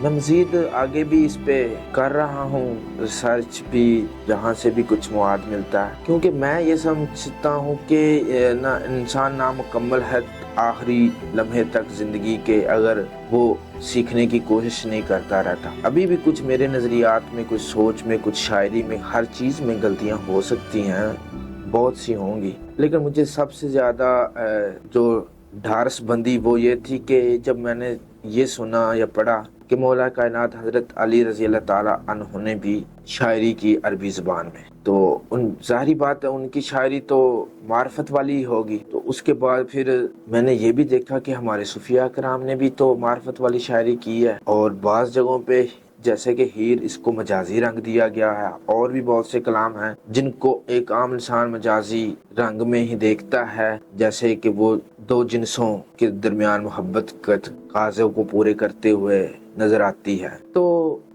میں مزید آگے بھی اس پہ کر رہا ہوں ریسرچ بھی، جہاں سے بھی کچھ مواد ملتا ہے، کیونکہ میں یہ سمجھتا ہوں کہ انسان نامکمل ہے آخری لمحے تک زندگی کے، اگر وہ سیکھنے کی کوشش نہیں کرتا رہتا۔ ابھی بھی کچھ میرے نظریات میں، کچھ سوچ میں، کچھ شاعری میں، ہر چیز میں غلطیاں ہو سکتی ہیں، بہت سی ہوں گی، لیکن مجھے سب سے زیادہ جو ڈھارس بندی وہ یہ تھی کہ جب میں نے یہ سنا یا پڑھا کہ مولا کائنات حضرت علی رضی اللہ تعالیٰ عنہ نے بھی شاعری کی عربی زبان میں، تو ظاہری بات ہے ان کی شاعری تو معرفت والی ہوگی۔ تو اس کے بعد پھر میں نے یہ بھی دیکھا کہ ہمارے صوفیاء کرام نے بھی تو معرفت والی شاعری کی ہے، اور بعض جگہوں پہ جیسے کہ ہیر، اس کو مجازی رنگ دیا گیا ہے، اور بھی بہت سے کلام ہیں جن کو ایک عام انسان مجازی رنگ میں ہی دیکھتا ہے، جیسے کہ وہ دو جنسوں کے درمیان محبت کے تقاضوں کو پورے کرتے ہوئے نظر آتی ہے۔ تو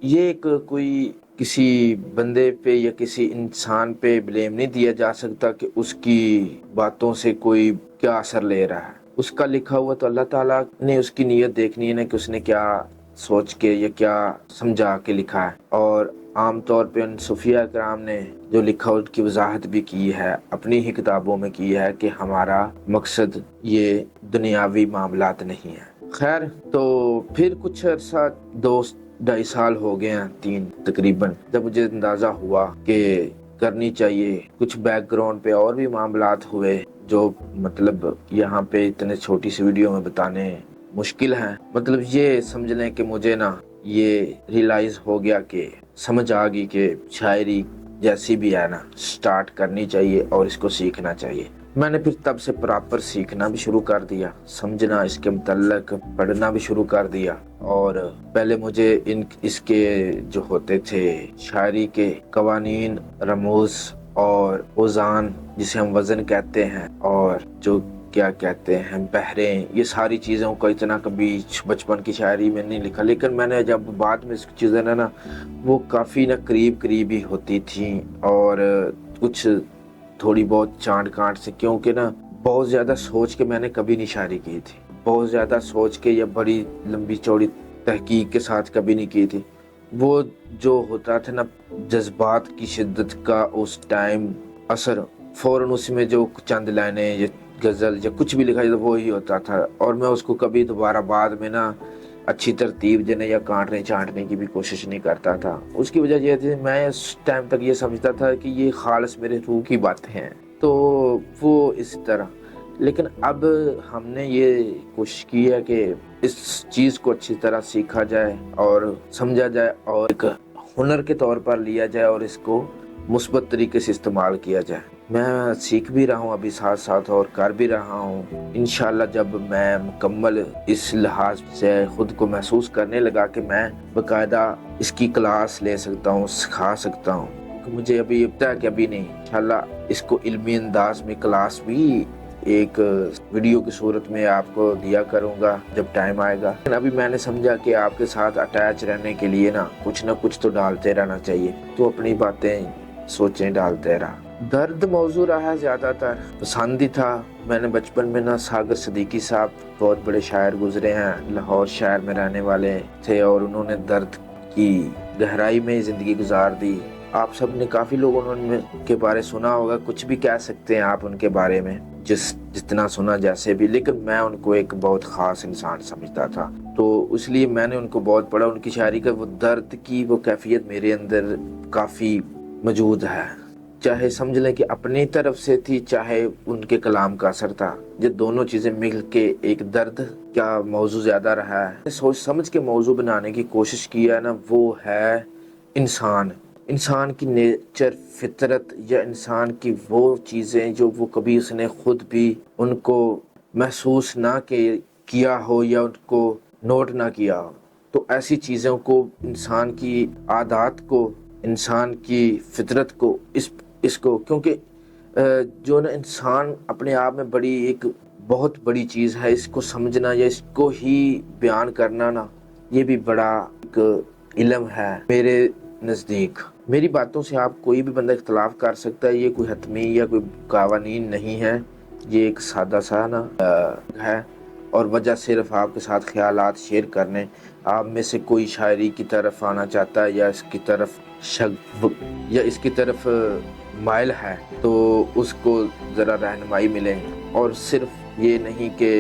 یہ ایک کوئی کسی بندے پہ یا کسی انسان پہ بلیم نہیں دیا جا سکتا کہ اس کی باتوں سے کوئی کیا اثر لے رہا ہے، اس کا لکھا ہوا تو اللہ تعالیٰ نے اس کی نیت دیکھنی ہے نا، کہ اس نے کیا سوچ کے یا کیا سمجھا کے لکھا ہے۔ اور عام طور پہ ان صوفیاء کرام نے جو لکھا ان کی وضاحت بھی کی ہے، اپنی ہی کتابوں میں کی ہے کہ ہمارا مقصد یہ دنیاوی معاملات نہیں ہے۔ خیر، تو پھر کچھ عرصہ 2-2.5 سال ہو گئے ہیں، 3 تقریباً، جب مجھے اندازہ ہوا کہ کرنی چاہیے۔ کچھ بیک گراؤنڈ پہ اور بھی معاملات ہوئے جو مطلب یہاں پہ اتنے چھوٹی سی ویڈیو میں بتانے مشکل ہیں۔ مطلب یہ سمجھ لیں کہ مجھے یہ ریلائز ہو گیا، کہ سمجھ آ گئی کہ شاعری جیسی بھی ہے سٹارٹ کرنی چاہیے اور اس کو سیکھنا چاہیے۔ میں نے پھر تب سے پراپر سیکھنا بھی شروع کر دیا، سمجھنا، اس کے متعلق پڑھنا بھی شروع کر دیا۔ اور پہلے مجھے اس کے جو ہوتے تھے شاعری کے قوانین، رموز اور اوزان، جسے ہم وزن کہتے ہیں، اور جو کیا کہتے ہیں بحریں، یہ ساری چیزوں کا اتنا کبھی بچپن کی شاعری میں نہیں لکھا، لیکن میں نے جب بعد میں اس چیزیں وہ کافی قریب ہی ہوتی تھیں، اور کچھ تھوڑی بہت چانٹ کانٹ سے، کیونکہ بہت زیادہ سوچ کے میں نے کبھی نہیں شاعری کی تھی، بہت زیادہ سوچ کے یا بڑی لمبی چوڑی تحقیق کے ساتھ کبھی نہیں کی تھی۔ وہ جو ہوتا تھا جذبات کی شدت کا اس ٹائم اثر، فوراً اس میں جو چند لائنیں یا غزل یا کچھ بھی لکھا جاتا وہی ہوتا تھا، اور میں اس کو کبھی دوبارہ بعد میں اچھی ترتیب دینے یا کاٹنے چانٹنے کی بھی کوشش نہیں کرتا تھا۔ اس کی وجہ یہ تھی میں اس ٹائم تک یہ سمجھتا تھا کہ یہ خالص میرے روح کی باتیں ہیں، تو وہ اس طرح۔ لیکن اب ہم نے یہ کوشش کی ہے کہ اس چیز کو اچھی طرح سیکھا جائے اور سمجھا جائے، اور ایک ہنر کے طور پر لیا جائے، اور اس کو مثبت طریقے سے استعمال کیا جائے۔ میں سیکھ بھی رہا ہوں ابھی ساتھ ساتھ، اور کر بھی رہا ہوں۔ انشاءاللہ جب میں مکمل اس لحاظ سے خود کو محسوس کرنے لگا کہ میں باقاعدہ اس کی کلاس لے سکتا ہوں، سکھا سکتا ہوں، مجھے ابھی پتہ ہے کہ ابھی نہیں، انشاءاللہ اس کو علمی انداز میں کلاس بھی ایک ویڈیو کی صورت میں آپ کو دیا کروں گا جب ٹائم آئے گا۔ ابھی میں نے سمجھا کہ آپ کے ساتھ اٹیچ رہنے کے لیے کچھ نہ کچھ تو ڈالتے رہنا چاہیے، تو اپنی باتیں سوچیں ڈالتے رہا۔ درد موضوع رہا ہے، زیادہ تر پسند ہی تھا۔ میں نے بچپن میں ساگر صدیقی صاحب بہت بڑے شاعر گزرے ہیں، لاہور شہر میں رہنے والے تھے، اور انہوں نے درد کی گہرائی میں زندگی گزار دی۔ آپ سب نے کافی لوگوں نے کے بارے سنا ہوگا، کچھ بھی کہہ سکتے ہیں آپ ان کے بارے میں، جتنا سنا جیسے بھی، لیکن میں ان کو ایک بہت خاص انسان سمجھتا تھا، تو اس لیے میں نے ان کو بہت پڑھا۔ ان کی شاعری کا وہ درد کی وہ کیفیت میرے اندر کافی موجود ہے، چاہے سمجھ لیں کہ اپنی طرف سے تھی، چاہے ان کے کلام کا اثر تھا، یہ دونوں چیزیں مل کے ایک درد کا موضوع زیادہ رہا ہے۔ سوچ سمجھ کے موضوع بنانے کی کوشش کی ہے وہ ہے انسان کی نیچر، فطرت، یا انسان کی وہ چیزیں جو وہ کبھی اس نے خود بھی ان کو محسوس نہ کیا ہو یا ان کو نوٹ نہ کیا ہو، تو ایسی چیزوں کو، انسان کی عادات کو، انسان کی فطرت کو، اس کو، کیونکہ جو انسان اپنے آپ میں ایک بہت بڑی چیز ہے، اس کو سمجھنا یا اس کو ہی بیان کرنا یہ بھی بڑا ایک علم ہے میرے نزدیک۔ میری باتوں سے آپ کوئی بھی بندہ اختلاف کر سکتا ہے، یہ کوئی حتمی یا کوئی قوانین نہیں ہے، یہ ایک سادہ سا ہے، اور وجہ صرف آپ کے ساتھ خیالات شیئر کرنے. آپ میں سے کوئی شاعری کی طرف آنا چاہتا ہے یا اس کی طرف مائل ہے تو اس کو ذرا رہنمائی ملے. اور صرف یہ نہیں کہ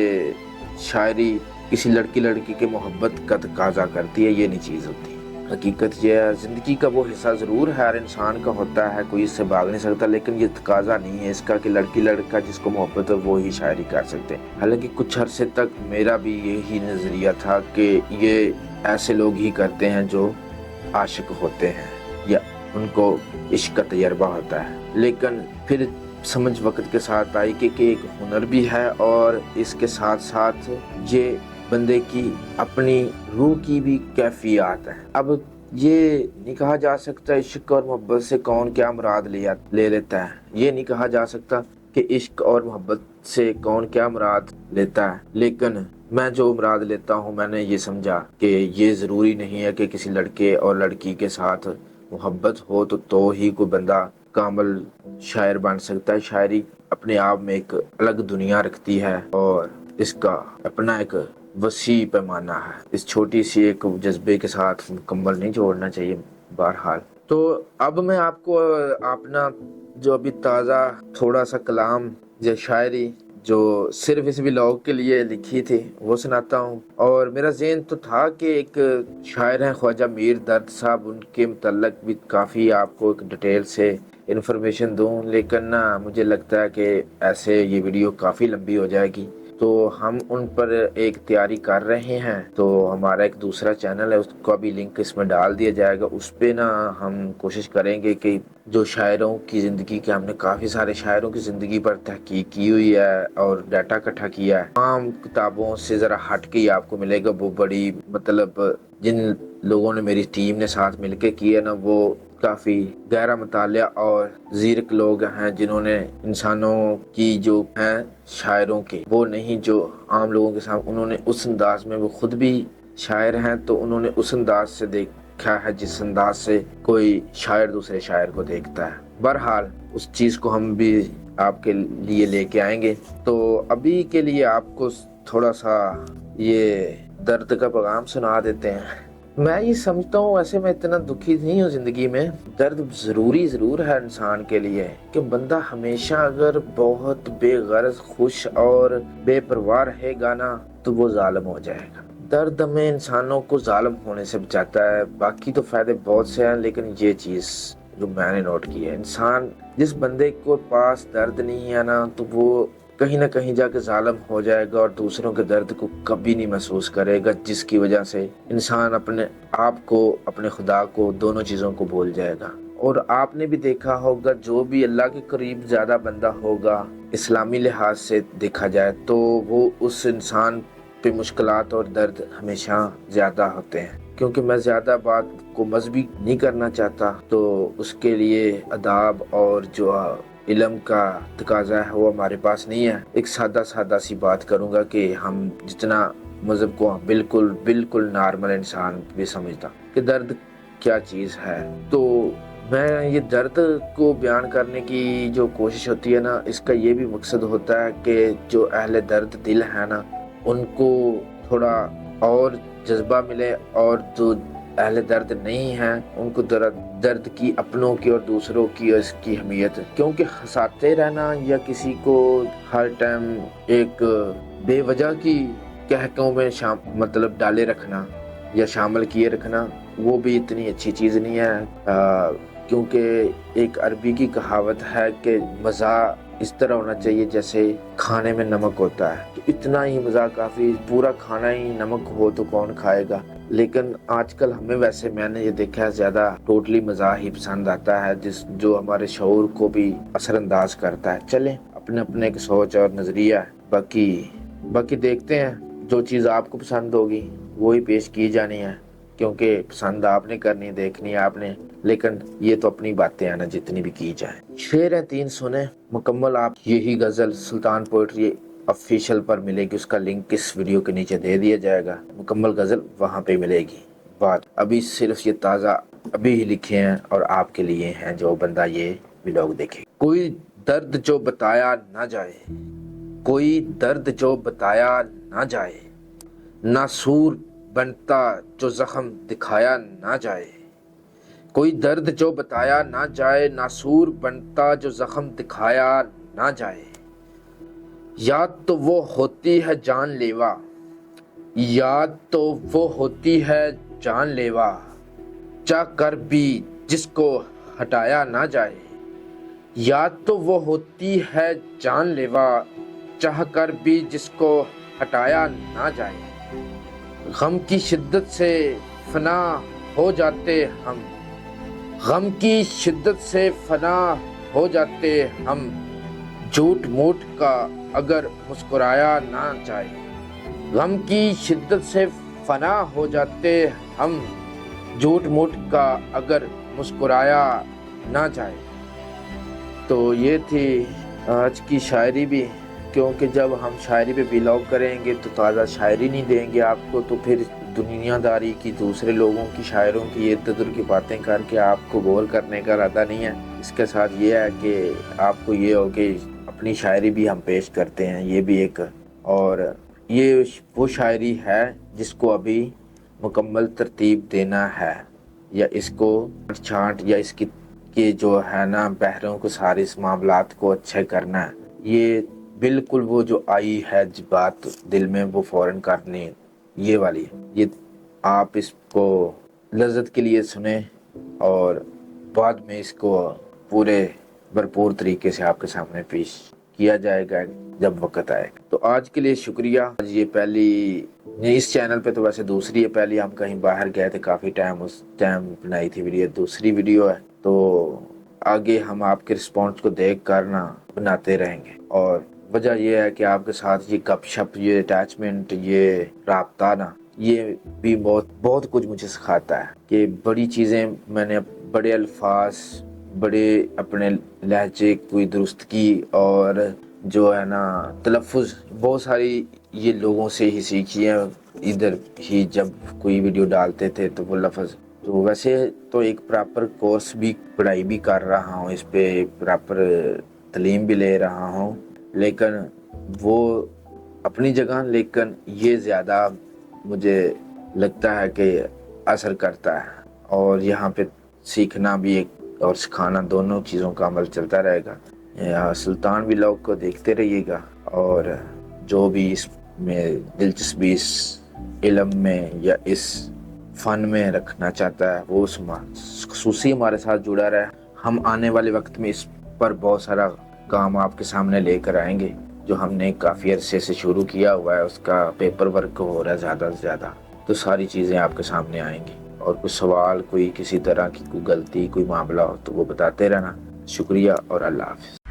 شاعری کسی لڑکی کے محبت کا تقاضا کرتی ہے، یہ نہیں چیز ہوتی. حقیقت یہ ہے زندگی کا وہ حصہ ضرور ہے ہر انسان کا ہوتا ہے، کوئی اس سے بھاگ نہیں سکتا، لیکن یہ تقاضا نہیں ہے اس کا کہ لڑکا جس کو محبت ہے وہ ہی شاعری کر سکتے. حالانکہ کچھ عرصے تک میرا بھی یہی نظریہ تھا کہ یہ ایسے لوگ ہی کرتے ہیں جو عاشق ہوتے ہیں یا ان کو عشق کا تجربہ ہوتا ہے. لیکن پھر سمجھ وقت کے ساتھ آئی کہ ایک ہنر بھی ہے اور اس کے ساتھ ساتھ یہ بندے کی اپنی روح کی بھی کیفیات ہے. اب یہ نہیں کہا جا سکتا عشق اور محبت سے کون کیا مراد لے لیتا ہے، یہ نہیں کہا جا سکتا کہ عشق اور محبت سے کون کیا مراد لیتا ہے. لیکن میں جو مراد لیتا ہوں، میں نے یہ سمجھا کہ یہ ضروری نہیں ہے کہ کسی لڑکے اور لڑکی کے ساتھ محبت ہو تو ہی کوئی بندہ کامل شاعر بن سکتا ہے. شاعری اپنے آپ میں ایک الگ دنیا رکھتی ہے اور اس کا اپنا ایک وسیع پیمانہ ہے. اس چھوٹی سی ایک جذبے کے ساتھ مکمل نہیں جوڑنا چاہیے. بہرحال تو اب میں آپ کو اپنا جو ابھی تازہ تھوڑا سا کلام یا شاعری جو صرف اس ولاگ کے لیے لکھی تھی وہ سناتا ہوں. اور میرا ذہن تو تھا کہ ایک شاعر ہیں خواجہ میر درد صاحب، ان کے متعلق بھی کافی آپ کو ایک ڈیٹیل سے انفارمیشن دوں، لیکن مجھے لگتا ہے کہ ایسے یہ ویڈیو کافی لمبی ہو جائے گی، تو ہم ان پر ایک تیاری کر رہے ہیں. تو ہمارا ایک دوسرا چینل ہے، اس کا بھی لنک اس میں ڈال دیا جائے گا. اس پہ ہم کوشش کریں گے کہ جو شاعروں کی زندگی کے، ہم نے کافی سارے شاعروں کی زندگی پر تحقیق کی ہوئی ہے اور ڈیٹا اکٹھا کیا ہے. عام کتابوں سے ذرا ہٹ کے ہی آپ کو ملے گا. وہ بڑی جن لوگوں نے میری ٹیم نے ساتھ مل کے کیا نا، وہ کافی گہرا مطالعہ اور زیرک لوگ ہیں، جنہوں نے انسانوں کی جو ہیں شاعروں کے وہ نہیں جو عام لوگوں کے ساتھ، انہوں نے اس انداز میں، وہ خود بھی شاعر ہیں تو انہوں نے اس انداز سے دیکھا ہے جس انداز سے کوئی شاعر دوسرے شاعر کو دیکھتا ہے. بہرحال اس چیز کو ہم بھی آپ کے لیے لے کے آئیں گے. تو ابھی کے لیے آپ کو تھوڑا سا یہ درد کا پیغام سنا دیتے ہیں. میں یہ سمجھتا ہوں، ایسے میں اتنا دکھی نہیں ہوں زندگی میں. درد ضرور ہے انسان کے لیے کہ بندہ ہمیشہ اگر بہت بے غرض خوش اور بے پرواہ رہے گا نا تو وہ ظالم ہو جائے گا. درد ہمیں انسانوں کو ظالم ہونے سے بچاتا ہے. باقی تو فائدے بہت سے ہیں، لیکن یہ چیز جو میں نے نوٹ کی ہے، انسان جس بندے کو پاس درد نہیں ہے نا تو وہ کہیں نہ کہیں جا کے ظالم ہو جائے گا اور دوسروں کے درد کو کبھی نہیں محسوس کرے گا، جس کی وجہ سے انسان اپنے آپ کو، اپنے خدا کو، دونوں چیزوں کو بھول جائے گا. اور آپ نے بھی دیکھا ہوگا جو بھی اللہ کے قریب زیادہ بندہ ہوگا اسلامی لحاظ سے دیکھا جائے تو وہ اس انسان پہ مشکلات اور درد ہمیشہ زیادہ ہوتے ہیں. کیونکہ میں زیادہ بات کو مذہبی نہیں کرنا چاہتا، تو اس کے لیے اداب اور جو علم کا تقاضا ہے وہ ہمارے پاس نہیں ہے. ایک سادہ سی بات کروں گا کہ ہم جتنا مذہب کو بالکل نارمل انسان بھی سمجھتا کہ درد کیا چیز ہے. تو میں یہ درد کو بیان کرنے کی جو کوشش ہوتی ہے نا، اس کا یہ بھی مقصد ہوتا ہے کہ جو اہل درد دل ہے نا ان کو تھوڑا اور جذبہ ملے، اور جو اہل درد نہیں ہیں ان کو درد کی، اپنوں کی اور دوسروں کی اور اس کی اہمیت. کیونکہ ہنساتے رہنا یا کسی کو ہر ٹائم ایک بے وجہ کی کہکوں میں ڈالے رکھنا یا شامل کیے رکھنا، وہ بھی اتنی اچھی چیز نہیں ہے. کیونکہ ایک عربی کی کہاوت ہے کہ مزہ اس طرح ہونا چاہیے جیسے کھانے میں نمک ہوتا ہے، تو اتنا ہی مزہ کافی. پورا کھانا ہی نمک ہو تو کون کھائے گا. لیکن آج کل ہمیں ویسے میں نے یہ دیکھا ہے زیادہ ٹوٹلی مزہ ہی پسند آتا ہے، جو ہمارے شعور کو بھی اثر انداز کرتا ہے. چلیں اپنے ایک سوچ اور نظریہ ہے، باقی دیکھتے ہیں. جو چیز آپ کو پسند ہوگی وہی پیش کی جانی ہے، کیونکہ پسند آپ نے کرنی، دیکھنی ہے آپ نے. لیکن یہ تو اپنی باتیں ہیں نا، جتنی بھی کی جائیں. شعر ہیں 3 سنیں مکمل. آپ یہی غزل سلطان پوئٹری آفیشیل پر ملے گی، اس کا لنک اس ویڈیو کے نیچے دے دیا جائے گا. مکمل غزل وہاں پہ ملے گی. بات ابھی صرف یہ تازہ ابھی ہی لکھے ہیں اور آپ کے لیے ہیں جو بندہ یہ ویڈیو دیکھے. کوئی درد جو بتایا نہ جائے، کوئی درد جو بتایا نہ جائے، ناسور بنتا جو زخم دکھایا نہ جائے، کوئی درد جو بتایا نہ جائے، ناسور بنتا جو زخم دکھایا نہ جائے۔ یاد تو وہ ہوتی ہے جان لیوا، یاد تو وہ ہوتی ہے جان لیوا، چاہ کر بھی جس کو ہٹایا نہ جائے۔ یاد تو وہ ہوتی ہے جان لیوا، چاہ کر بھی جس کو ہٹایا نہ جائے۔ غم کی شدت سے فنا ہو جاتے ہم، غم کی شدت سے فنا ہو جاتے ہم، جھوٹ موٹ کا اگر مسکرایا نہ جائے۔ غم کی شدت سے فنا ہو جاتے ہم، جھوٹ موٹ کا اگر مسکرایا نہ جائے۔ تو یہ تھی آج کی شاعری بھی، کیونکہ جب ہم شاعری پہ ولاگ کریں گے تو تازہ شاعری نہیں دیں گے آپ کو، تو پھر دنیا داری کی دوسرے لوگوں کی شاعروں کی ادھر ادھر کی باتیں کر کے آپ کو بور کرنے کا ارادہ نہیں ہے۔ اس کے ساتھ یہ ہے کہ آپ کو یہ ہو کہ اپنی شاعری بھی ہم پیش کرتے ہیں، یہ بھی ایک، اور یہ وہ شاعری ہے جس کو ابھی مکمل ترتیب دینا ہے، یا اس کو چھانٹ یا اس کی کہ جو ہے نا بہروں کو سارے اس معاملات کو اچھے کرنا ہے۔ یہ بالکل وہ جو آئی ہے بات دل میں وہ فوراً کرنی یہ والی ہے۔ یہ آپ اس کو لذت کے لیے سنیں اور بعد میں اس کو پورے بھرپور طریقے سے آپ کے سامنے پیش کیا جائے گا جب وقت آئے گا۔ تو آج کے لیے شکریہ۔ آج یہ پہلی اس چینل پہ تو ویسے دوسری ہے، پہلی ہم کہیں باہر گئے تھے کافی ٹائم، اس ٹائم بنائی تھی ویڈیو، دوسری ویڈیو ہے۔ تو آگے ہم آپ کے رسپانس کو دیکھ کر بناتے رہیں گے، اور وجہ یہ ہے کہ آپ کے ساتھ یہ گپ شپ، یہ اٹیچمنٹ، یہ رابطہ یہ بھی بہت کچھ مجھے سکھاتا ہے کہ بڑی چیزیں میں نے بڑے الفاظ، بڑے اپنے لہجے کوئی درستگی اور جو ہے نا تلفظ بہت ساری یہ لوگوں سے ہی سیکھی ہے۔ ادھر ہی جب کوئی ویڈیو ڈالتے تھے تو وہ لفظ، تو ویسے تو ایک پراپر کورس بھی پڑھائی بھی کر رہا ہوں، اس پہ پراپر تعلیم بھی لے رہا ہوں، لیکن وہ اپنی جگہ، لیکن یہ زیادہ مجھے لگتا ہے کہ اثر کرتا ہے، اور یہاں پہ سیکھنا بھی ایک اور سکھانا دونوں چیزوں کا عمل چلتا رہے گا۔ سلطان ولاگ کو دیکھتے رہیے گا، اور جو بھی اس میں دلچسپی اس علم میں یا اس فن میں رکھنا چاہتا ہے وہ خصوصی ہمارے ساتھ جڑا رہے۔ ہم آنے والے وقت میں اس پر بہت سارا کام آپ کے سامنے لے کر آئیں گے، جو ہم نے کافی عرصے سے شروع کیا ہوا ہے، اس کا پیپر ورک ہو رہا ہے زیادہ سے زیادہ، تو ساری چیزیں آپ کے سامنے آئیں گی۔ اور کوئی سوال، کوئی کسی طرح کی کوئی غلطی، کوئی معاملہ ہو تو وہ بتاتے رہنا۔ شکریہ اور اللہ حافظ۔